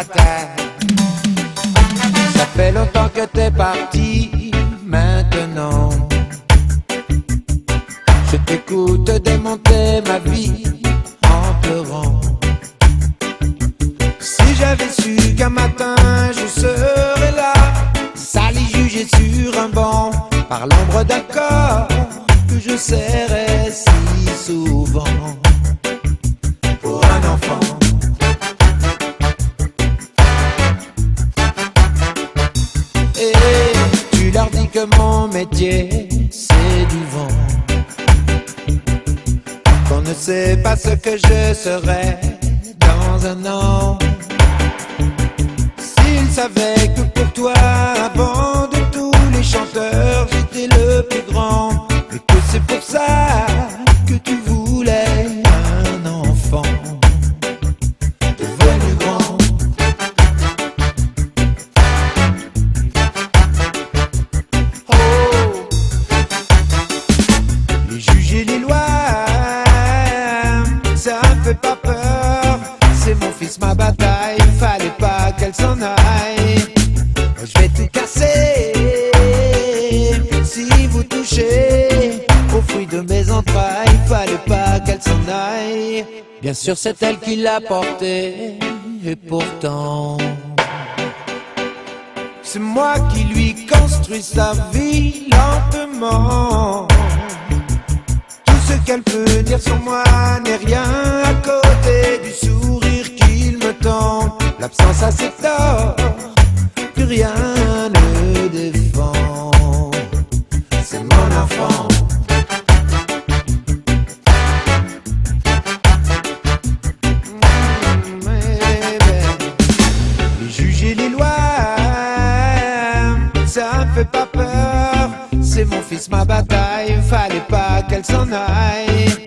bataille. Ça fait longtemps que t'es parti, maintenant je t'écoute démonter ma vie en pleurant. Si j'avais su qu'un matin je serais là, sali jugé sur un banc par l'ombre d'un corps que je serrais si souvent pour un enfant. Et tu leur dis que mon métier c'est du vent, qu'on ne sait pas ce que je serai dans un an. S'ils savaient que pour toi, avant de tous les chanteurs, j'étais le plus grand, et que c'est pour ça que tu voulais un enfant devenu grand. Oh, les juges et les lois, ça me fait pas peur. C'est mon fils, ma bataille, fallait pas qu'elle s'en aille. Je vais tout casser si vous touchez au fruit de mes entrailles, fallait pas qu'elle s'en aille. Bien sûr c'est elle qui l'a porté, et pourtant c'est moi qui lui construis sa vie lentement. Tout ce qu'elle peut dire sur moi n'est rien à côté du sourire qu'il me tend. L'absence a ses torts, plus rien ne défend. C'est mon enfant. Les juges et les lois, ça me fait pas peur. C'est mon fils, ma bataille, fallait pas qu'elle s'en aille.